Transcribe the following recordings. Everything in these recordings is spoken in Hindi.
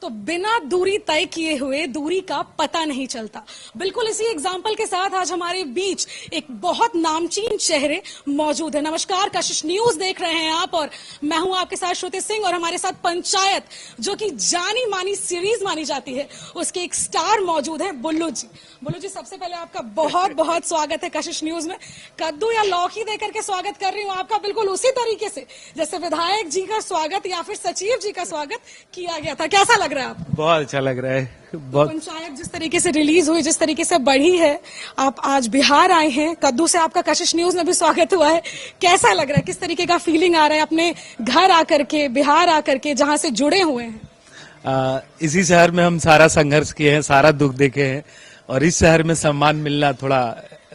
तो बिना दूरी तय किए हुए दूरी का पता नहीं चलता। बिल्कुल इसी एग्जाम्पल के साथ आज हमारे बीच एक बहुत नामचीन चेहरे मौजूद है। नमस्कार, कशिश न्यूज देख रहे हैं आप और मैं हूं आपके साथ श्रुति सिंह, और हमारे साथ पंचायत, जो कि जानी मानी सीरीज मानी जाती है, उसके एक स्टार मौजूद है, बुल्लू जी। बुल्लू जी, सबसे पहले आपका बहुत बहुत स्वागत है कशिश न्यूज में। कद्दू या लौकी देकर के स्वागत कर रही हूं आपका, बिल्कुल उसी तरीके से जैसे विधायक जी का स्वागत या फिर सचिव जी का स्वागत किया गया था। कैसा लग रहा है आपको? बहुत अच्छा लग रहा है। बहुत पंचायत जिस तरीके से रिलीज हुई, जिस तरीके से बढ़ी है, आप आज बिहार आए हैं, कद्दू से आपका कशिश न्यूज में भी स्वागत हुआ है। कैसा लग रहा है, किस तरीके का फीलिंग आ रहा है अपने घर आकर के, बिहार आकर के, जहां से जुड़े हुए हैं? इसी शहर में हम सारा संघर्ष किए हैं, सारा दुख देखे हैं, और इस शहर में सम्मान मिलना थोड़ा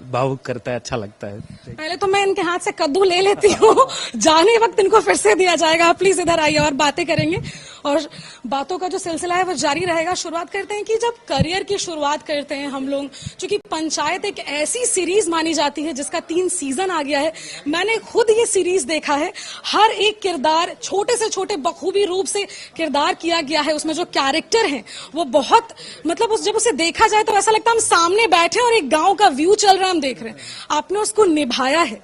भावुक करता है, अच्छा लगता है। पहले तो मैं इनके हाथ से कद्दू ले लेती हूँ, जाने वक्त इनको फिर से दिया जाएगा। आप प्लीज इधर आइए और बातें करेंगे, और बातों का जो सिलसिला है वो जारी रहेगा। शुरुआत करते हैं कि जब करियर की शुरुआत करते हैं हम लोग, चूंकि पंचायत एक ऐसी सीरीज मानी जाती है जिसका 3 सीजन आ गया है। मैंने खुद ये सीरीज देखा है, हर एक किरदार छोटे से छोटे बखूबी रूप से किरदार किया गया है। उसमें जो कैरेक्टर है वो बहुत, मतलब जब उसे देखा जाए तो ऐसा लगता है हम सामने बैठे और एक गांव का व्यू चल रहा है, हम देख रहे हैं। आपने उसको निभाया है,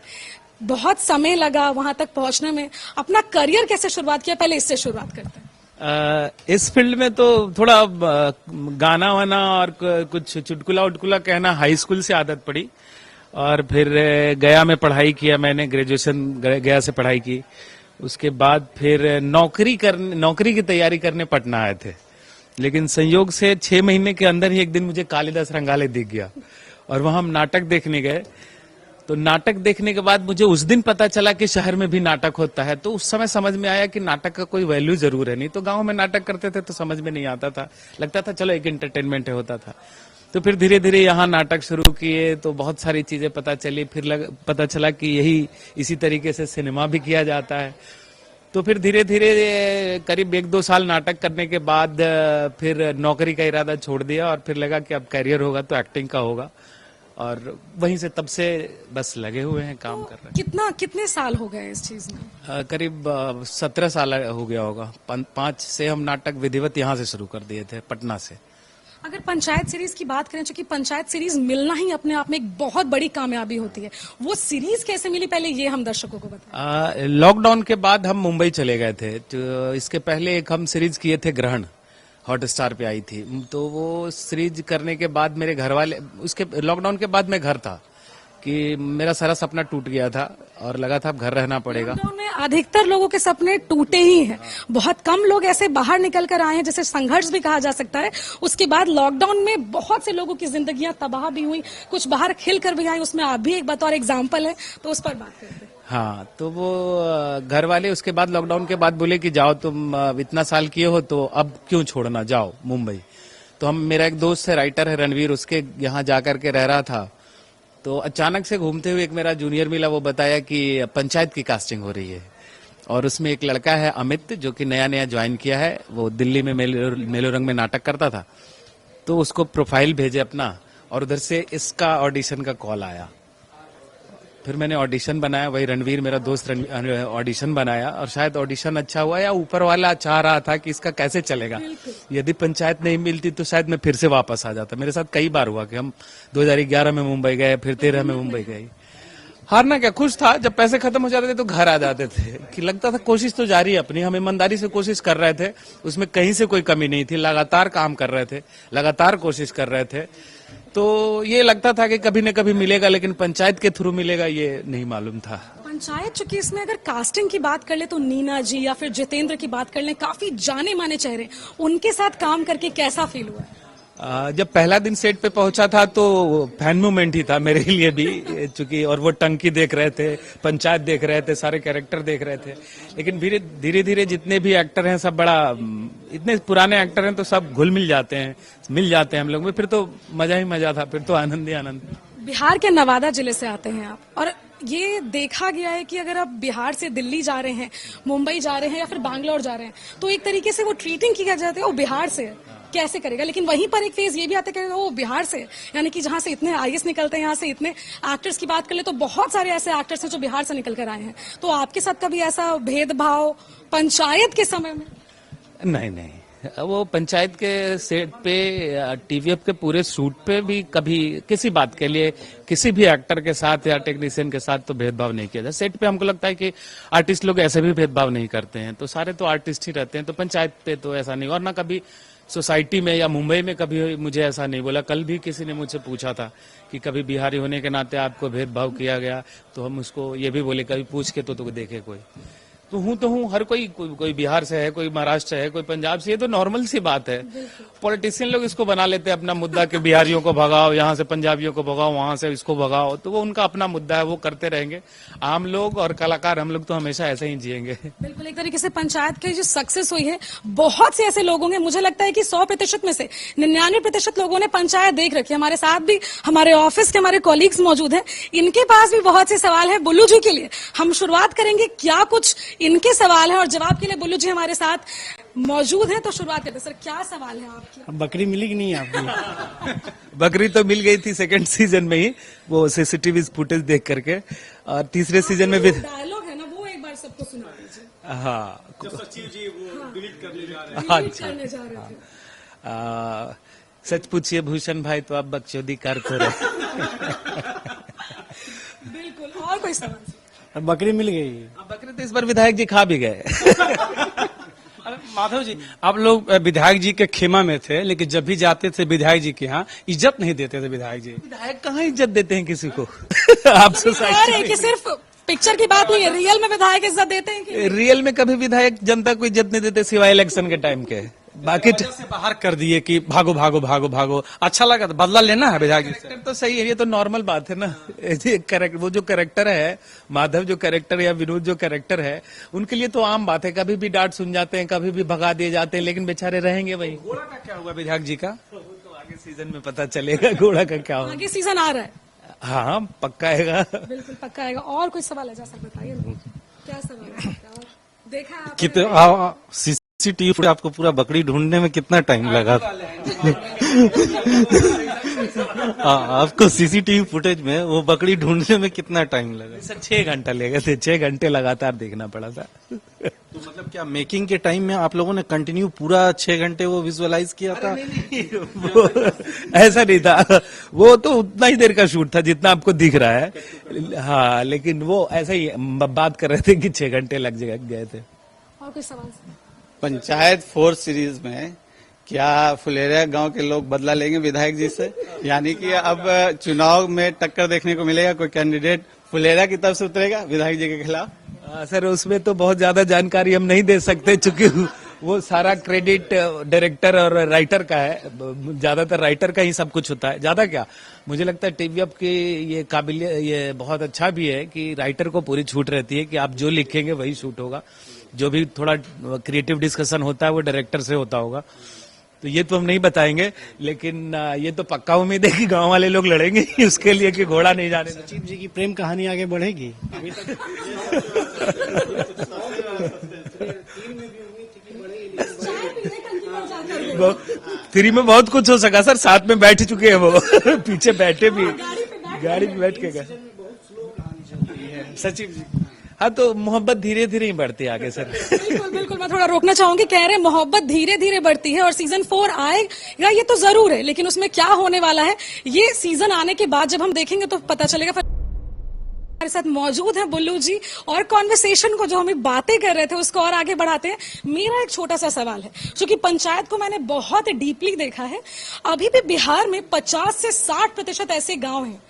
बहुत समय लगा वहां तक पहुंचने में। अपना करियर कैसे शुरुआत किया, पहले इससे शुरुआत करते हैं। इस फील्ड में तो थोड़ा गाना वाना और कुछ चुटकुला उटकुला कहना हाई स्कूल से आदत पड़ी, और फिर गया में पढ़ाई किया मैंने, ग्रेजुएशन गया से पढ़ाई की। उसके बाद फिर नौकरी की तैयारी करने पटना आए थे, लेकिन संयोग से 6 महीने के अंदर ही एक दिन मुझे कालिदास रंगाले दिख गया, और वहां हम नाटक देखने गए। तो नाटक देखने के बाद मुझे उस दिन पता चला कि शहर में भी नाटक होता है। तो उस समय समझ में आया कि नाटक का कोई वैल्यू जरूर है, नहीं तो गांव में नाटक करते थे तो समझ में नहीं आता था, लगता था चलो एक एंटरटेनमेंट होता था। तो फिर धीरे धीरे यहाँ नाटक शुरू किए तो बहुत सारी चीजें पता चली। फिर पता चला कि इसी तरीके से सिनेमा भी किया जाता है। तो फिर धीरे धीरे करीब 1-2 साल नाटक करने के बाद फिर नौकरी का इरादा छोड़ दिया, और फिर लगा कि अब करियर होगा तो एक्टिंग का होगा, और वहीं से तब से बस लगे हुए हैं, काम कर रहे हैं। कितने साल हो गए इस चीज में? करीब 17 साल हो गया होगा। 5 से हम नाटक विधिवत यहाँ से शुरू कर दिए थे, पटना से। अगर पंचायत सीरीज की बात करें, क्योंकि पंचायत सीरीज मिलना ही अपने आप में एक बहुत बड़ी कामयाबी होती है, वो सीरीज कैसे मिली, पहले ये हम दर्शकों को बताएं। लॉकडाउन के बाद हम मुंबई चले गए थे, तो इसके पहले एक हम सीरीज किए थे, ग्रहण, हॉटस्टार पे आई थी। तो वो सीरीज करने के बाद मेरे घर वाले, उसके लॉकडाउन के बाद मैं घर था कि मेरा सारा सपना टूट गया था और लगा था अब घर रहना पड़ेगा। लॉकडाउन में अधिकतर लोगों के सपने टूटे ही हैं, बहुत कम लोग ऐसे बाहर निकल कर आए हैं, जैसे संघर्ष भी कहा जा सकता है। उसके बाद लॉकडाउन में बहुत से लोगों की जिंदगियां तबाह भी हुई, कुछ बाहर खिल कर भी आई, उसमें आप भी एक बतौर एग्जाम्पल है, तो उस पर बात करते हैं। हाँ, तो वो घर वाले उसके बाद लॉकडाउन के बाद बोले कि जाओ, तुम इतना साल किए हो तो अब क्यों छोड़ना, जाओ मुंबई। तो मेरा एक दोस्त है, राइटर है रणवीर, उसके यहाँ जाकर के रह रहा था। तो अचानक से घूमते हुए एक मेरा जूनियर मिला, वो बताया कि पंचायत की कास्टिंग हो रही है, और उसमें एक लड़का है अमित, जो कि नया नया ज्वाइन किया है, वो दिल्ली में मेलो रंग में नाटक करता था। तो उसको प्रोफाइल भेजे अपना, और उधर से इसका ऑडिशन का कॉल आया। फिर मैंने ऑडिशन बनाया, वही रणवीर मेरा दोस्त ऑडिशन बनाया, और शायद ऑडिशन अच्छा हुआ या ऊपर वाला चाह रहा था कि इसका कैसे चलेगा। यदि पंचायत नहीं मिलती तो शायद मैं फिर से वापस आ जाता। मेरे साथ कई बार हुआ कि हम 2011 में मुंबई गए, फिर 13 में मुंबई गए। हारना क्या, खुश था। जब पैसे खत्म हो जाते थे तो घर आ जाते थे, कि लगता था कोशिश तो जारी है अपनी, हम ईमानदारी से कोशिश कर रहे थे, उसमें कहीं से कोई कमी नहीं थी, लगातार काम कर रहे थे, लगातार कोशिश कर रहे थे। तो ये लगता था कि कभी न कभी मिलेगा, लेकिन पंचायत के थ्रू मिलेगा ये नहीं मालूम था। पंचायत, चूंकि इसमें अगर कास्टिंग की बात कर ले तो नीना जी या फिर जितेंद्र की बात कर ले, काफी जाने माने चेहरे, उनके साथ काम करके कैसा फील हुआ? जब पहला दिन सेट पे पहुंचा था तो फैन मूवमेंट ही था मेरे लिए भी, चूंकि, और वो टंकी देख रहे थे, पंचायत देख रहे थे, सारे कैरेक्टर देख रहे थे। लेकिन धीरे धीरे जितने भी एक्टर हैं सब बड़ा, इतने पुराने एक्टर हैं तो सब घुल मिल जाते हैं हम लोग में, फिर तो मजा ही मजा था, फिर तो आनंद ही आनंद। बिहार के नवादा जिले से आते हैं आप, और ये देखा गया है कि अगर आप बिहार से दिल्ली जा रहे हैं, मुंबई जा रहे हैं या फिर बैंगलोर जा रहे हैं, तो एक तरीके से वो ट्रीटिंग की जाती है वो बिहार से कैसे करेगा। लेकिन वहीं पर एक फेज ये भी आता है कि वो बिहार से, यानी कि जहां से इतने आईएएस निकलते हैं, यहाँ से इतने एक्टर्स की बात कर ले तो बहुत सारे ऐसे एक्टर्स हैं जो बिहार से निकल कर आए हैं। तो आपके साथ कभी ऐसा भेदभाव पंचायत के समय में? नहीं, वो पंचायत के सेट पे टीवीएफ के पूरे शूट पे भी कभी किसी बात के लिए किसी भी एक्टर के साथ या टेक्नीशियन के साथ तो भेदभाव नहीं किया जाता। सेट पे हमको लगता है कि आर्टिस्ट लोग ऐसे भी भेदभाव नहीं करते हैं, तो सारे तो आर्टिस्ट ही रहते हैं, तो पंचायत पे तो ऐसा नहीं। और ना कभी सोसाइटी में या मुंबई में कभी मुझे ऐसा नहीं बोला। कल भी किसी ने मुझसे पूछा था कि कभी बिहारी होने के नाते आपको भेदभाव किया गया, तो हम उसको ये भी बोले कभी पूछ के तो देखे कोई तो हूँ हर कोई बिहार से है, कोई महाराष्ट्र से है, कोई पंजाब से, ये तो नॉर्मल सी बात है। पॉलिटिशियन लोग इसको बना लेते हैं अपना मुद्दा कि बिहारियों को भगाओ, यहाँ से पंजाबियों को भगाओ, वहां से इसको भगाओ, तो वो उनका अपना मुद्दा है, वो करते रहेंगे। आम लोग और कलाकार हम लोग तो हमेशा ऐसे ही जिएंगे। बिल्कुल, एक तरीके से पंचायत की जो सक्सेस हुई है, बहुत से ऐसे लोग होंगे, मुझे लगता है कि 100% में से 99% लोगों ने पंचायत देख रखी है। हमारे साथ भी हमारे ऑफिस के हमारे कॉलीग्स मौजूद हैं, इनके पास भी बहुत से सवाल है बुल्लू जी के लिए। हम शुरुआत करेंगे, क्या कुछ इनके सवाल है और जवाब के लिए बुल्लू जी हमारे साथ मौजूद हैं, तो शुरुआत करते हैं। सर, क्या सवाल है आपकी? बकरी मिली कि नहीं आपकी? बकरी तो मिल गई थी सेकंड सीजन में ही, वो सीसीटीवी फुटेज देख करके, और तीसरे सीजन में भी डायलॉग है ना, वो एक बार सबको सुना दीजिए। हाँ, सचिव जी वो डिलीट करने जा रहे डिलीट करने जा रहे थे। सच पूछिए भूषण भाई, तो आप बकचोदी कर तो रहे। बिल्कुल, और कोई सवाल? हैं। बकरी मिल गई। बकरी तो इस बार विधायक जी खा भी गए। अरे माधव जी, आप लोग विधायक जी के खेमा में थे, लेकिन जब भी जाते थे विधायक जी के यहाँ इज्जत नहीं देते थे विधायक जी। विधायक कहाँ इज्जत देते हैं किसी को? आप सोसाइटी कि सिर्फ पिक्चर की बात नहीं है, रियल में विधायक इज्जत देते हैं कि? रियल में कभी विधायक जनता को इज्जत नहीं देते सिवाय इलेक्शन के टाइम के। बाकी से बाहर कर दिए कि भागो भागो भागो भागो। अच्छा लगा, तो बदला लेना है विधायक जी से। कैरेक्टर तो सही है, ये तो नॉर्मल बात है ना। वो जो कैरेक्टर है, माधव जो कैरेक्टर या विनोद जो कैरेक्टर है, उनके लिए तो आम बात है। कभी भी डांट सुन जाते हैं, कभी भी भगा दिए जाते हैं, लेकिन बेचारे रहेंगे वही। घोड़ा का क्या हुआ विधायक जी का? तो आगे सीजन में पता चलेगा घोड़ा का क्या होगा। आगे सीजन आ रहा है, हाँ पक्का आएगा। बिल्कुल पक्का आएगा। और कोई सवाल है? जैसा बताइए, क्या सवाल है? और देखा आपने? कितना सीसीटीवी आपको पूरा बकरी ढूंढने में कितना टाइम लगा? आपको सीसीटीवी फुटेज में वो बकरी ढूंढने में कितना टाइम लगा? सर 6 घंटा ले गए थे, 6 घंटे लगातार देखना पड़ा था। तो मतलब क्या मेकिंग के टाइम में आप लोगों ने कंटिन्यू पूरा 6 घंटे वो विजुअलाइज किया था? वो ऐसा नहीं था, वो तो उतना ही देर का शूट था जितना आपको दिख रहा है। हाँ, लेकिन वो ऐसा ही बात कर रहे थे कि 6 घंटे लग गए थे। और कोई सवाल? पंचायत 4 सीरीज में क्या फुलेरिया गांव के लोग बदला लेंगे विधायक जी से? यानी कि अब चुनाव में टक्कर देखने को मिलेगा, कोई कैंडिडेट फुलेरिया की तरफ से उतरेगा विधायक जी के खिलाफ? सर उसमें तो बहुत ज्यादा जानकारी हम नहीं दे सकते, चूंकि वो सारा क्रेडिट डायरेक्टर और राइटर का है। ज्यादातर राइटर का ही सब कुछ होता है। ज्यादा क्या, मुझे लगता है टीवीएफ की ये काबिलियत, ये बहुत अच्छा भी है कि राइटर को पूरी छूट रहती है कि आप जो लिखेंगे वही शूट होगा। जो भी थोड़ा क्रिएटिव डिस्कशन होता है वो डायरेक्टर से होता होगा, तो ये तो हम नहीं बताएंगे। लेकिन ये तो पक्का उम्मीद है कि गांव वाले लोग लड़ेंगे उसके लिए कि घोड़ा नहीं जाने। सचिव जी की प्रेम कहानी आगे बढ़ेगी? फ्री में बहुत कुछ हो सका सर, साथ में बैठ चुके हैं वो। पीछे बैठे भी, गाड़ी में बैठ के गए। सचिव जी, हाँ, तो मोहब्बत धीरे धीरे ही बढ़ती है आगे सर। बिल्कुल बिल्कुल, मैं थोड़ा रोकना चाहूंगी। कह रहे हैं मोहब्बत धीरे धीरे बढ़ती है और सीजन 4 आएगा, ये तो जरूर है, लेकिन उसमें क्या होने वाला है ये सीजन आने के बाद जब हम देखेंगे तो पता चलेगा। हमारे साथ मौजूद है बुल्लू जी, और कॉन्वर्सेशन को जो हम बातें कर रहे थे उसको और आगे बढ़ाते हैं। मेरा एक छोटा सा सवाल है, क्योंकि पंचायत को मैंने बहुत डीपली देखा है। अभी भी बिहार में 50 से 60% ऐसे गांव हैं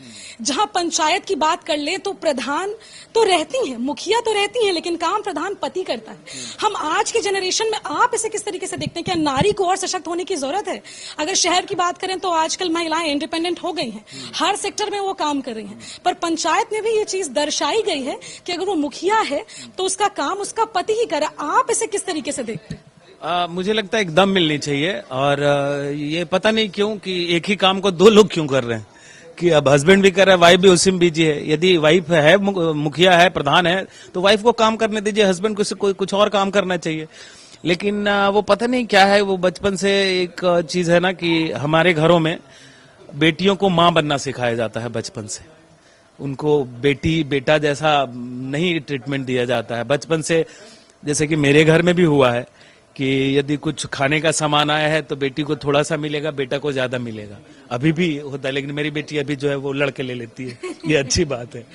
जहां पंचायत की बात कर ले तो प्रधान तो रहती हैं, मुखिया तो रहती हैं, लेकिन काम प्रधान पति करता है। हम आज के जनरेशन में आप इसे किस तरीके से देखते हैं? क्या नारी को और सशक्त होने की जरूरत है? अगर शहर की बात करें तो आजकल महिलाएं इंडिपेंडेंट हो गई हैं, हर सेक्टर में वो काम कर रही हैं, पर पंचायत में भी ये चीज दर्शाई गई है कि अगर वो मुखिया है तो उसका काम उसका पति ही करे। आप इसे किस तरीके से देखते हैं? मुझे लगता है एकदम मिलनी चाहिए, और ये पता नहीं क्यों कि एक ही काम को 2 लोग क्यों कर रहे हैं, कि अब हस्बैंड भी कर रहा है, वाइफ भी उसी में बिजी है। यदि वाइफ है, मुखिया है, प्रधान है, तो वाइफ को काम करने दीजिए, हस्बैंड को कोई कुछ और काम करना चाहिए। लेकिन वो पता नहीं क्या है, वो बचपन से एक चीज है ना कि हमारे घरों में बेटियों को माँ बनना सिखाया जाता है बचपन से। उनको बेटी बेटा जैसा नहीं ट्रीटमेंट दिया जाता है बचपन से। जैसे कि मेरे घर में भी हुआ है कि यदि कुछ खाने का सामान आया है तो बेटी को थोड़ा सा मिलेगा, बेटा को ज्यादा मिलेगा। अभी भी होता है, लेकिन मेरी बेटी अभी जो है वो लड़के ले लेती है, ये अच्छी बात है।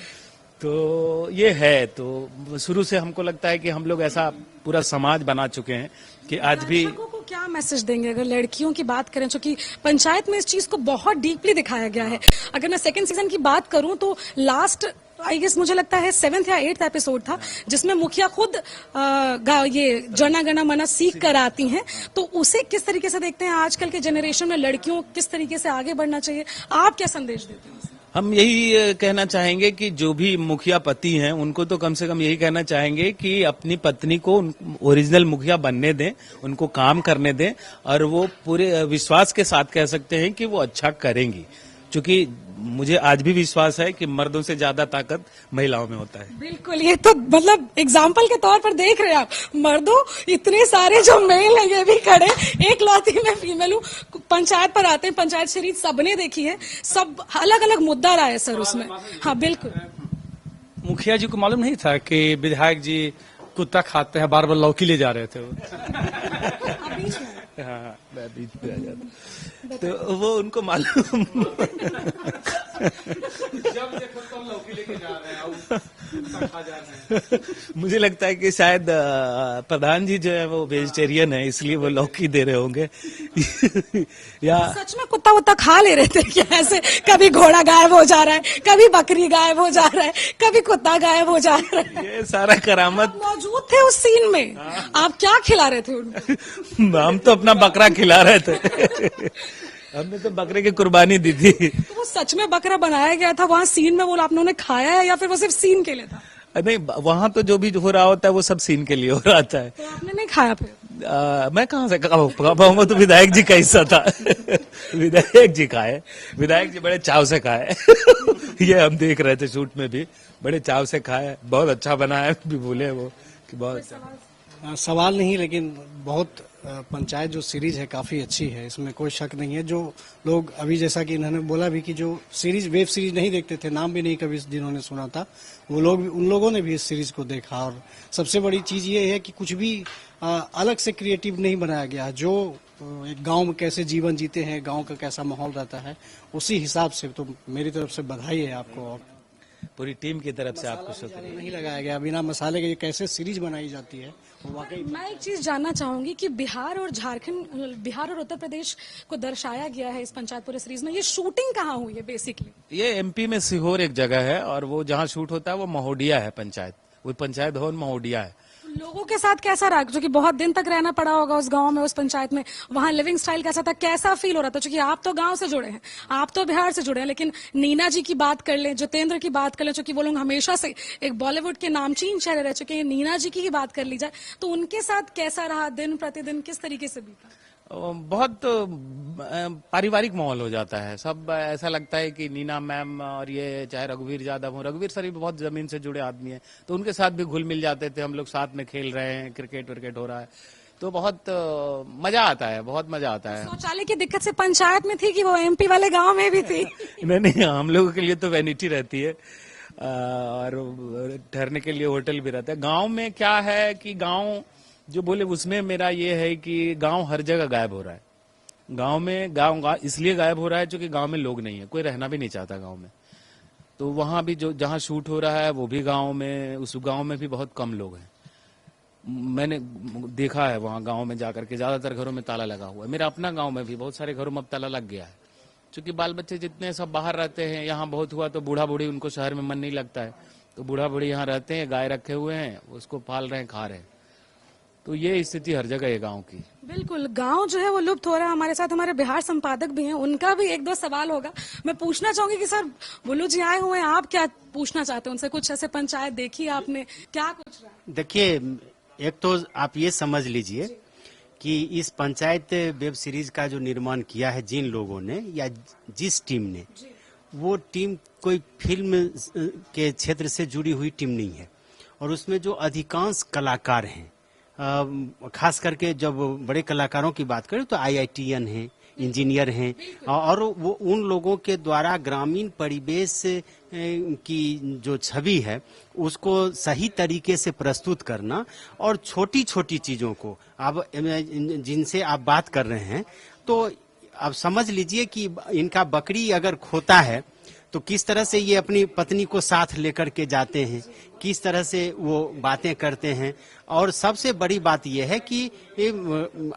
तो ये है, तो शुरू से हमको लगता है कि हम लोग ऐसा पूरा समाज बना चुके हैं कि आज भी। दर्शकों को क्या मैसेज देंगे अगर लड़कियों की बात करें, क्योंकि पंचायत में इस चीज को बहुत डीपली दिखाया गया है। अगर मैं सेकंड सीजन की बात करूं तो लास्ट आई गेस मुझे लगता है 7th या 8th एपिसोड था जिसमें मुखिया खुद ये जना गणा मना सीख कर आती हैं। तो उसे किस तरीके से देखते हैं आजकल के जनरेशन में लड़कियों किस तरीके से आगे बढ़ना चाहिए, आप क्या संदेश देते हैं? हम यही कहना चाहेंगे कि जो भी मुखिया पति हैं उनको तो कम से कम यही कहना चाहेंगे कि अपनी पत्नी को ओरिजिनल मुखिया बनने दें, उनको काम करने दें, और वो पूरे विश्वास के साथ कह सकते हैं कि वो अच्छा करेंगी। क्योंकि मुझे आज भी विश्वास है कि मर्दों से ज्यादा ताकत महिलाओं में होता है। बिल्कुल, ये तो मतलब एग्जाम्पल के तौर पर देख रहे हैं आप, मर्दों इतने सारे जो मेल हैं ये भी खड़े, एक लौती मैं फीमेल हूँ। पंचायत पर आते हैं, पंचायत सीरीज सबने देखी है, सब अलग अलग मुद्दा रहा है सर उसमें। हाँ बिल्कुल। मुखिया जी को मालूम नहीं था कि विधायक जी कुत्ता खाते हैं, बार बार लौकी ले जा रहे थे वो। हाँ, मैं बीच में आ जाता, तो वो उनको मालूम। जब देखो तो लौकी लेके जा रहे हैं, खा जा रहे हैं। मुझे लगता है कि शायद प्रधान जी जो है वो वेजिटेरियन है, इसलिए वो लौकी दे रहे होंगे। या सच में कुत्ता वुत्ता खा ले रहे थे क्या? ऐसे कभी घोड़ा गायब हो जा रहा है, कभी बकरी गायब हो जा रहा है, कभी कुत्ता गायब हो जा रहा है। ये सारा करामत मौजूद थे उस सीन में, आप क्या खिला रहे थे उनको? हम तो अपना बकरा खिला रहे थे। हमने तो बकरे की कुर्बानी दी थी। तो वो सच में बकरा बनाया गया था वहाँ सीन में, वो आप लोगों ने खाया है या फिर वो सिर्फ सीन के लिए था? नहीं, वहां तो जो भी हो रहा होता है वो सब सीन के लिए हो रहा था। तो आपने नहीं खाया फिर? मैं कहाँ से वो तो विधायक जी का हिस्सा था। विधायक जी खाए, विधायक जी बड़े चाव से खाए। ये हम देख रहे थे शूट में भी, बड़े चाव से खाए, बहुत अच्छा बना है भी बोले वो कि बहुत अच्छा। सवाल नहीं, लेकिन बहुत पंचायत जो सीरीज है काफी अच्छी है, इसमें कोई शक नहीं है। जो लोग अभी जैसा कि इन्होंने बोला भी कि जो सीरीज वेब सीरीज नहीं देखते थे, नाम भी नहीं कभी जिन्होंने सुना था, वो लोग उन लोगों ने भी इस सीरीज को देखा। और सबसे बड़ी चीज ये है कि कुछ भी अलग से क्रिएटिव नहीं बनाया गया। जो एक गांव में कैसे जीवन जीते हैं, गांव का कैसा माहौल रहता है, उसी हिसाब से तो मेरी तरफ से बधाई है आपको और पूरी टीम की तरफ से आपको शुक्रिया। नहीं लगाया गया बिना मसाले के। ये कैसे सीरीज बनाई जाती है वो वाकई। मैं एक चीज जानना चाहूंगी कि बिहार और झारखंड, बिहार और उत्तर प्रदेश को दर्शाया गया है इस पंचायत पूरे सीरीज में, ये शूटिंग कहाँ हुई है बेसिकली? ये एमपी में सीहोर एक जगह है, और वो जहाँ शूट होता है वो महोडिया है पंचायत, वो पंचायत भवन महोडिया है। लोगों के साथ कैसा रहा, जो कि बहुत दिन तक रहना पड़ा होगा उस गांव में, उस पंचायत में, वहां लिविंग स्टाइल कैसा था, कैसा फील हो रहा था? क्योंकि आप तो गांव से जुड़े हैं, आप तो बिहार से जुड़े हैं, लेकिन नीना जी की बात कर लें, जितेंद्र की बात कर लें, क्योंकि वो लोग हमेशा से एक बॉलीवुड के नामचीन चेहरे रह चुके हैं, नीना जी की ही बात कर ली जाए तो उनके साथ कैसा रहा दिन प्रतिदिन, किस तरीके से बीता? बहुत पारिवारिक माहौल हो जाता है, सब ऐसा लगता है कि नीना मैम और ये चाहे रघुवीर यादव हो, रघुवीर सर भी बहुत जमीन से जुड़े आदमी हैं, तो उनके साथ भी घुल मिल जाते थे हम लोग, साथ में खेल रहे हैं, क्रिकेट विकेट हो रहा है, तो बहुत मजा आता है, बहुत मजा आता है। शौचालय की दिक्कत से पंचायत में थी कि वो एमपी वाले गांव में भी थी? नहीं, हम लोगों के लिए तो वैनिटी रहती है, और ठहरने के लिए होटल भी रहता है। गाँव में क्या है कि गाँव जो बोले उसमें मेरा ये है कि गांव हर जगह गायब हो रहा है। गांव में गांव इसलिए गायब हो रहा है क्योंकि गांव में लोग नहीं है, कोई रहना भी नहीं चाहता गांव में। तो वहां भी जो जहां शूट हो रहा है वो भी गांव में, उस गांव में भी बहुत कम लोग हैं। मैंने देखा है वहां गांव में जाकर के ज्यादातर घरों में ताला लगा हुआ है। मेरा अपना गांव में भी बहुत सारे घरों में अब ताला लग गया है, क्योंकि बाल बच्चे जितने सब बाहर रहते हैं। यहाँ बहुत हुआ तो बूढ़ा बूढ़ी, उनको शहर में मन नहीं लगता है, तो बूढ़ा बूढ़ी यहाँ रहते हैं, गाय रखे हुए हैं, उसको पाल रहे हैं, खा रहे हैं। तो ये स्थिति हर जगह है गांव की। बिल्कुल, गांव जो है वो लुप्त हो रहा है। हमारे साथ हमारे बिहार संपादक भी हैं, उनका भी एक दो सवाल होगा। मैं पूछना चाहूंगी कि सर बुल्लू जी आए हुए हैं, आप क्या पूछना चाहते हैं उनसे? कुछ ऐसे पंचायत देखी आपने, क्या कुछ रहा? देखिए, एक तो आप ये समझ लीजिए कि इस पंचायत वेब सीरीज का जो निर्माण किया है जिन लोगों ने या जिस टीम ने, वो टीम कोई फिल्म के क्षेत्र से जुड़ी हुई टीम नहीं है। और उसमें जो अधिकांश कलाकार हैं, खास करके जब बड़े कलाकारों की बात करें तो IITN हैं, इंजीनियर हैं, और वो उन लोगों के द्वारा ग्रामीण परिवेश की जो छवि है उसको सही तरीके से प्रस्तुत करना, और छोटी छोटी चीजों को अब जिनसे आप बात कर रहे हैं, तो अब समझ लीजिए कि इनका बकरी अगर खोता है तो किस तरह से ये अपनी पत्नी को साथ लेकर के जाते हैं, किस तरह से वो बातें करते हैं। और सबसे बड़ी बात यह है कि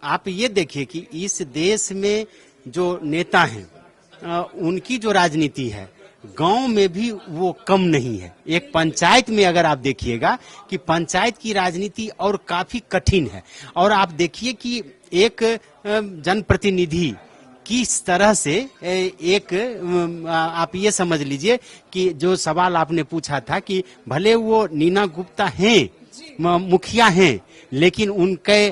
आप ये देखिए कि इस देश में जो नेता हैं उनकी जो राजनीति है गांव में भी वो कम नहीं है। एक पंचायत में अगर आप देखिएगा कि पंचायत की राजनीति और काफी कठिन है, और आप देखिए कि एक जनप्रतिनिधि किस तरह से एक आप ये समझ लीजिए कि जो सवाल आपने पूछा था कि भले वो नीना गुप्ता हैं, मुखिया हैं, लेकिन उनके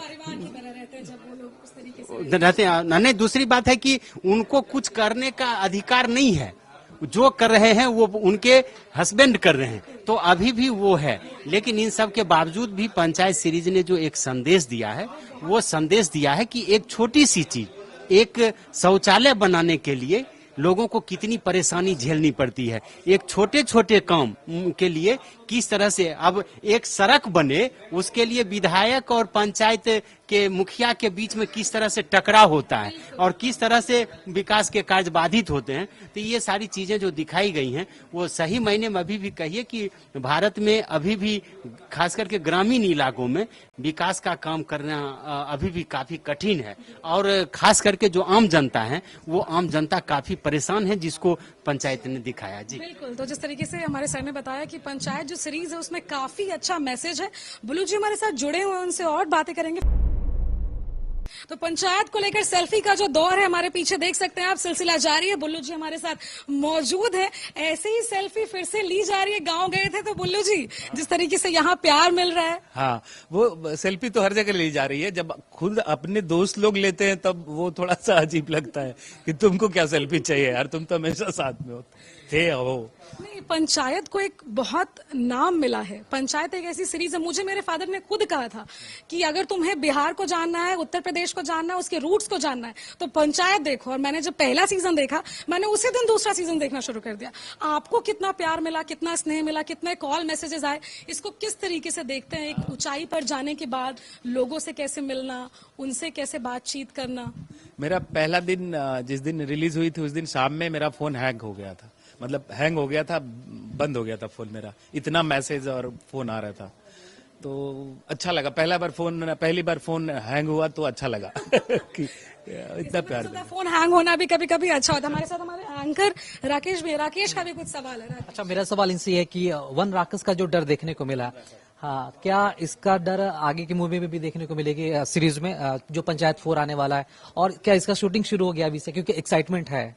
रहते हैं। नहीं, दूसरी बात है कि उनको कुछ करने का अधिकार नहीं है, जो कर रहे हैं वो उनके हस्बैंड कर रहे हैं, तो अभी भी वो है। लेकिन इन सब के बावजूद भी पंचायत सीरीज ने जो एक संदेश दिया है, वो संदेश दिया है कि एक छोटी सी चीज, एक शौचालय बनाने के लिए लोगों को कितनी परेशानी झेलनी पड़ती है, एक छोटे छोटे काम के लिए किस तरह से अब एक सड़क बने उसके लिए विधायक और पंचायत के मुखिया के बीच में किस तरह से टकराव होता है और किस तरह से विकास के कार्य बाधित होते हैं। तो ये सारी चीजें जो दिखाई गई हैं वो सही मायने में अभी भी कहिए कि भारत में अभी भी खास करके ग्रामीण इलाकों में विकास का काम करना अभी भी काफी कठिन है, और खास करके जो आम जनता है वो आम जनता काफी परेशान है, जिसको पंचायत ने दिखाया। जी बिल्कुल, तो जिस तरीके से हमारे सर ने बताया कि पंचायत जो सीरीज है उसमें काफी अच्छा मैसेज है। बुल्लू जी हमारे साथ जुड़े हुए हैं, उनसे और बातें करेंगे। तो पंचायत को लेकर सेल्फी का जो दौर है हमारे पीछे देख सकते हैं आप, सिलसिला जारी है। बुल्लू जी हमारे साथ मौजूद है, ऐसे ही सेल्फी फिर से ली जा रही है। गांव गए थे तो बुल्लू जी जिस तरीके से यहाँ प्यार मिल रहा है। हाँ, वो सेल्फी तो हर जगह ली जा रही है। जब खुद अपने दोस्त लोग लेते हैं तब वो थोड़ा सा अजीब लगता है कि तुमको क्या सेल्फी चाहिए यार, तुम तो हमेशा साथ में हो। नहीं, पंचायत को एक बहुत नाम मिला है। पंचायत एक ऐसी सीरीज है, मुझे मेरे फादर ने खुद कहा था कि अगर तुम्हें बिहार को जानना है, उत्तर प्रदेश को जानना है, उसके रूट्स को जानना है तो पंचायत देखो। और मैंने जब पहला सीजन देखा, मैंने उसी दिन दूसरा सीजन देखना शुरू कर दिया। आपको कितना प्यार मिला, कितना स्नेह मिला, कितने कॉल मैसेजेस आए, इसको किस तरीके से देखते हैं? एक ऊंचाई पर जाने के बाद लोगों से कैसे मिलना, उनसे कैसे बातचीत करना? मेरा पहला दिन जिस दिन रिलीज हुई थी उस दिन शाम में मेरा फोन हैंग हो गया था, मतलब हैंग हो गया था, बंद हो गया था फोन मेरा, इतना मैसेज और फोन आ रहा था। तो अच्छा लगा, पहली बार फोन हैंग हुआ तो अच्छा लगा कि इतना प्यार मिला। फोन हैंग होना भी कभी कभी अच्छा होता है। हमारे साथ हमारे एंकर राकेश भी, राकेश का भी कुछ सवाल है। अच्छा, मेरा सवाल इनसे है कि वन राक्षस का जो डर देखने को मिला, हाँ, क्या इसका डर आगे की मूवी में भी देखने को मिलेगी सीरीज में, जो पंचायत 4 आने वाला है? और क्या इसका शूटिंग शुरू हो गया अभी से, क्योंकि एक्साइटमेंट है?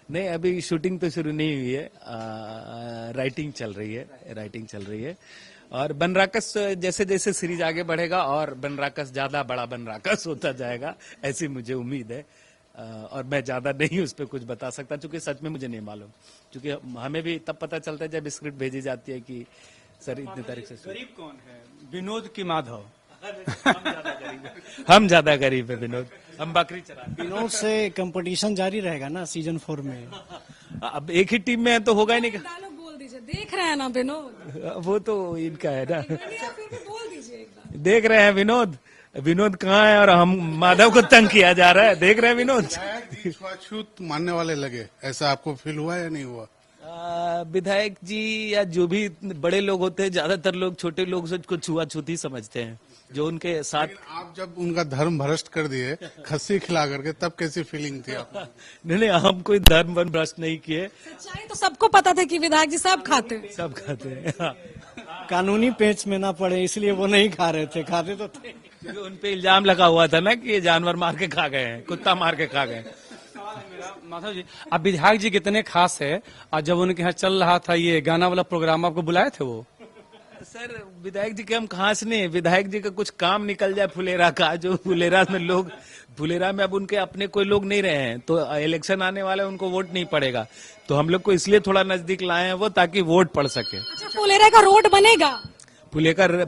नहीं, अभी शूटिंग तो शुरू नहीं हुई है, राइटिंग चल रही है। और बनराकस जैसे जैसे सीरीज आगे बढ़ेगा और बनराकस ज्यादा बड़ा बनराकस होता जाएगा, ऐसी मुझे उम्मीद है। और मैं ज्यादा नहीं उस पर कुछ बता सकता, क्योंकि सच में मुझे नहीं मालूम, क्योंकि हमें भी तब पता चलता है जब स्क्रिप्ट भेजी जाती है कि सर इतनी तारीख से। गरीब कौन है, विनोद की माधव? हम ज्यादा गरीब है विनोद, हम बकरी चरा। विनोद से कंपटीशन जारी रहेगा ना सीजन 4 में? अब एक ही टीम में है तो होगा ही नहीं। डायलॉग बोल दीजिए, देख रहे हैं ना विनोद? वो तो इनका है ना, फिर भी बोल दीजिए एक बार। देख रहे हैं विनोद कहाँ है और हम माधव को तंग किया जा रहा है, देख रहे हैं विनोद। छूत मानने वाले लगे, ऐसा आपको फील हुआ या नहीं हुआ? विधायक जी या जो भी बड़े लोग होते हैं, ज्यादातर लोग छोटे लोग से कुछ छुआछूती समझते हैं, जो उनके साथ। आप जब उनका धर्म भ्रष्ट कर दिए खस्सी खिला करके, तब कैसी फीलिंग थी आपको? नहीं, हम कोई धर्म वन भ्रष्ट नहीं किए। सच्चाई तो सबको पता था कि विधायक जी सब खाते हैं। सब खाते हैं, हाँ। कानूनी पेच में ना पड़े इसलिए वो नहीं खा रहे थे, खाते तो थे। क्योंकि उन पे इल्जाम लगा हुआ था ना कि ये जानवर मार के खा गए हैं, कुत्ता मार के खा गए। माधव जी, अब विधायक जी कितने खास है, और जब उनके यहाँ चल रहा था ये गाना वाला प्रोग्राम, आपको बुलाए थे वो? सर, विधायक जी के हम खास नहीं, विधायक जी का कुछ काम निकल जाए फुलेरा का, जो फुलेरा में अब उनके अपने कोई लोग नहीं रहे हैं, तो इलेक्शन आने वाला है, उनको वोट नहीं पड़ेगा, तो हम लोग को इसलिए थोड़ा नजदीक लाए हैं वो, ताकि वोट पड़ सके। अच्छा, फुलेरा का रोड बनेगा? फुलेरा का रोड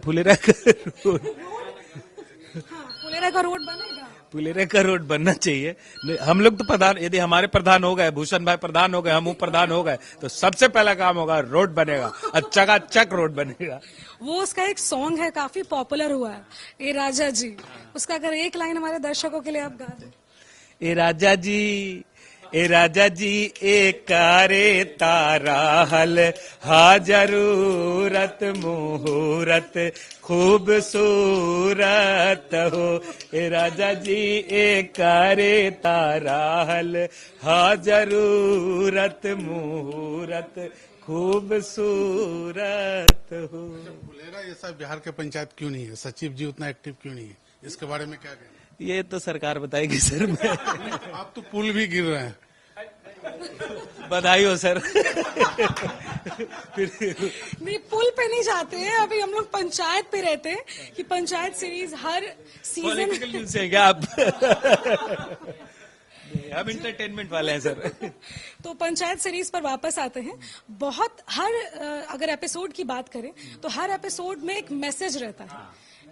हाँ, फुलेरा का रोड बनेगा। फुलेरा का रोड बनना चाहिए। हम लोग तो प्रधान, यदि हमारे प्रधान हो गए, भूषण भाई प्रधान हो गए, हम प्रधान हो गए, तो सबसे पहला काम होगा रोड बनेगा, अच्छा का चक रोड बनेगा। वो उसका एक सॉन्ग है, काफी पॉपुलर हुआ है, ए राजा जी। उसका अगर एक लाइन हमारे दर्शकों के लिए आप गा दें। ए राजा जी, ए राजा जी, ए कारे तारा हल, हा जरूरत मुहूर्त खूबसूरत हो। ए राजा जी, ए कारे तारा हल, हा जरूरत मुहूर्त खूबसूरत हो। फुलेरा ये सब बिहार के पंचायत क्यों नहीं है? सचिव जी उतना एक्टिव क्यों नहीं है? इसके बारे में क्या कहना? ये तो सरकार बताएगी सर। मैं आप तो पुल भी गिर रहे हैं। बधाई हो सर। नहीं, पुल पे नहीं जाते हैं, अभी हम लोग पंचायत पे रहते हैं कि पंचायत सीरीज हर सीजन। पॉलिटिकल न्यूज है क्या आप? हम इंटरटेनमेंट वाले हैं सर। तो पंचायत सीरीज पर वापस आते हैं। बहुत हर अगर एपिसोड की बात करें तो हर एपिसोड में एक मैसेज रहता है,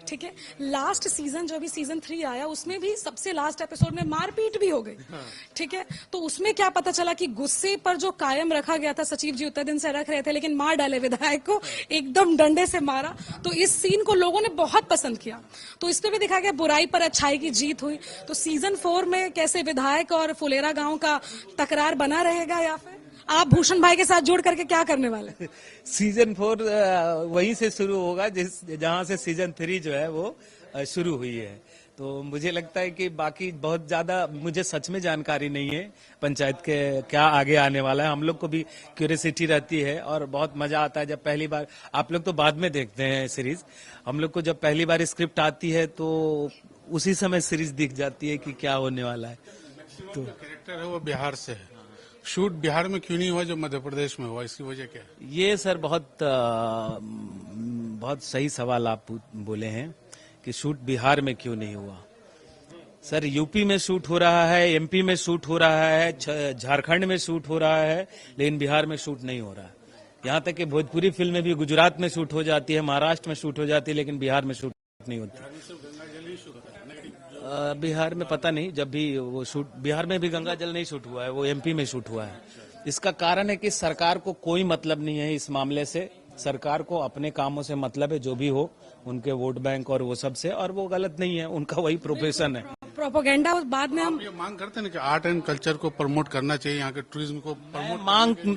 ठीक है। लास्ट सीजन जो अभी सीजन 3 आया उसमें भी सबसे लास्ट एपिसोड में मारपीट भी हो गई, ठीक है। तो उसमें क्या पता चला कि गुस्से पर जो कायम रखा गया था, सचिव जी उतने दिन से रख रहे थे, लेकिन मार डाले विधायक को, एकदम डंडे से मारा। तो इस सीन को लोगों ने बहुत पसंद किया। तो इस पे भी दिखा गया बुराई पर अच्छाई की जीत हुई। तो सीजन 4 में कैसे विधायक और फुलेरा गांव का टकरार बना रहेगा, या फिर आप भूषण भाई के साथ जोड़ करके क्या करने वाले? सीजन 4 वहीं से शुरू होगा जहां से सीजन 3 जो है वो शुरू हुई है। तो मुझे लगता है कि बाकी बहुत ज्यादा मुझे सच में जानकारी नहीं है पंचायत के क्या आगे आने वाला है। हम लोग को भी क्यूरियोसिटी रहती है और बहुत मजा आता है जब पहली बार, आप लोग तो बाद में देखते हैं सीरीज, हम लोग को जब पहली बार स्क्रिप्ट आती है तो उसी समय सीरीज दिख जाती है कि क्या होने वाला है। तो कैरेक्टर है वो बिहार से है, शूट बिहार में क्यों नहीं हुआ जो मध्य प्रदेश में हुआ? इसकी वजह क्या है? ये सर बहुत सही सवाल आप बोले हैं कि शूट बिहार में क्यों नहीं हुआ। सर यूपी में शूट हो रहा है, एमपी में शूट हो रहा है, झारखंड में शूट हो रहा है, लेकिन बिहार में शूट नहीं हो रहा है। यहाँ तक कि भोजपुरी फिल्में भी गुजरात में शूट हो जाती है, महाराष्ट्र में शूट हो जाती है, लेकिन बिहार में शूट नहीं होती। बिहार में पता नहीं, जब भी वो शूट, बिहार में भी गंगा जल नहीं शूट हुआ है, वो एमपी में शूट हुआ है। इसका कारण है कि सरकार को कोई मतलब नहीं है इस मामले से। सरकार को अपने कामों से मतलब है, जो भी हो उनके वोट बैंक और वो सब से, और वो गलत नहीं है, उनका वही प्रोफेशन है। प्रोपोगेंडा बाद में हम ये मांग करते हैं ना कि आर्ट एंड कल्चर को प्रमोट करना चाहिए, यहाँ के टूरिज्म को प्रमोट।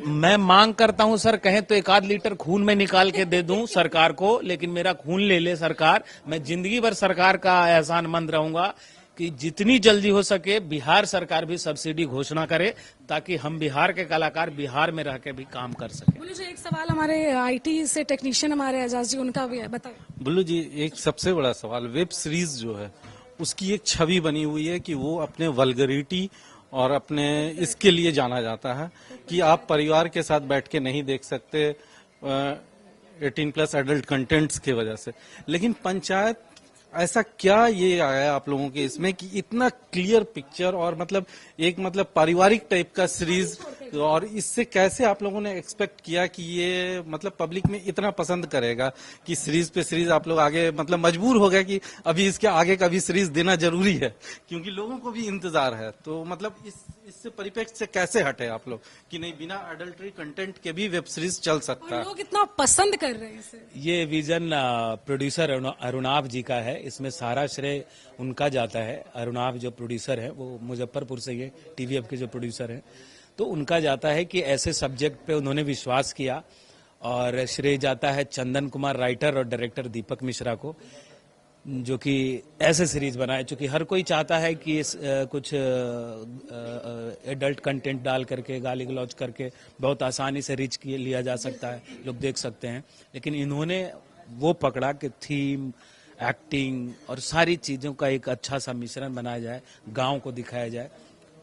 मैं मांग करता हूं सर, कहें तो 1 आध लीटर खून में निकाल के दे दूं सरकार को, लेकिन मेरा खून ले ले सरकार। मैं जिंदगी भर सरकार का एहसानमंद रहूंगा कि जितनी जल्दी हो सके बिहार सरकार भी सब्सिडी घोषणा करे, ताकि हम बिहार के कलाकार बिहार में रह के भी काम कर सके। बुल्लू जी, एक सवाल हमारे आईटी से टेक्नीशियन हमारे एजाज जी, उनका भी है, बताइए। बुल्लू जी, एक सबसे बड़ा सवाल, वेब सीरीज जो है उसकी एक छवि बनी हुई है कि वो अपने वल्गरिटी और अपने इसके लिए जाना जाता है कि आप परिवार के साथ बैठ के नहीं देख सकते 18+ एडल्ट कंटेंट्स की वजह से। लेकिन पंचायत, ऐसा क्या ये आया आप लोगों के इसमें कि इतना क्लियर पिक्चर और मतलब एक मतलब पारिवारिक टाइप का सीरीज, और इससे कैसे आप लोगों ने एक्सपेक्ट किया कि ये मतलब पब्लिक में इतना पसंद करेगा कि सीरीज पे सीरीज आप लोग आगे मतलब मजबूर हो गए कि अभी इसके आगे का भी सीरीज देना जरूरी है, क्योंकि लोगों को भी इंतजार है। तो मतलब इससे परिप्रेक्ष्य से कैसे हटे आप लोग कि नहीं, बिना अडल्ट्री कंटेंट के भी वेब सीरीज चल सकता है? लोग इतना पसंद कर रहे हैं इसे। ये विजन प्रोड्यूसर अरुणाभ जी का है, इसमें सारा श्रेय उनका जाता है। अरुणाभ जो प्रोड्यूसर है वो मुजफ्फरपुर से, ये टीवीएफ के जो प्रोड्यूसर हैं, तो उनका जाता है कि ऐसे सब्जेक्ट पे उन्होंने विश्वास किया। और श्रेय जाता है चंदन कुमार राइटर और डायरेक्टर दीपक मिश्रा को, जो कि ऐसे सीरीज बनाए, चूंकि हर कोई चाहता है कि कुछ एडल्ट कंटेंट डाल करके, गाली गलौज करके बहुत आसानी से रीच लिया जा सकता है, लोग देख सकते हैं। लेकिन इन्होंने वो पकड़ा कि थीम, एक्टिंग और सारी चीजों का एक अच्छा सा मिश्रण बनाया जाए, गांव को दिखाया जाए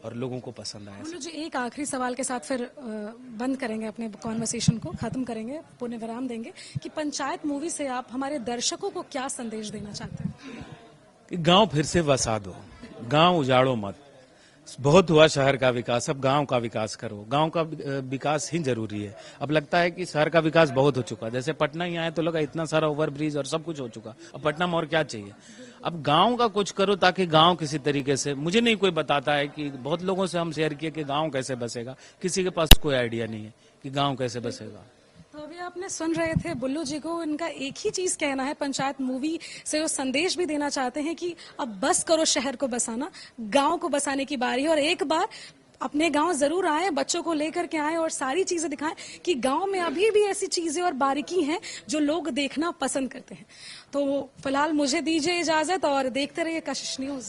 और लोगों को पसंद आया। बोलो जी, एक आखिरी सवाल के साथ फिर बंद करेंगे अपने कॉन्वर्सेशन को, खत्म करेंगे, पुण्य विराम देंगे कि पंचायत मूवी से आप हमारे दर्शकों को क्या संदेश देना चाहते हैं? कि गांव फिर से वसा दो, गांव उजाड़ो मत। बहुत हुआ शहर का विकास, अब गांव का विकास करो। गांव का विकास ही जरूरी है। अब लगता है कि शहर का विकास बहुत हो चुका, जैसे पटना ही आए तो लगा इतना सारा ओवरब्रिज और सब कुछ हो चुका, अब पटना में और क्या चाहिए। अब गांव का कुछ करो ताकि गांव किसी तरीके से, मुझे नहीं कोई बताता है कि बहुत लोगों से हम शेयर किए कि गांव कैसे बसेगा, किसी के पास कोई आइडिया नहीं है कि गांव कैसे बसेगा। तो अभी आपने सुन रहे थे बुल्लू जी को, इनका एक ही चीज कहना है, पंचायत मूवी से वो संदेश भी देना चाहते हैं कि अब बस करो शहर को बसाना, गांव को बसाने की बारी है। और एक बार अपने गांव जरूर आए, बच्चों को लेकर के आए और सारी चीजें दिखाएं कि गांव में अभी भी ऐसी चीजें और बारीकी हैं जो लोग देखना पसंद करते हैं। तो फिलहाल मुझे दीजिए इजाजत और देखते रहिए कशिश न्यूज।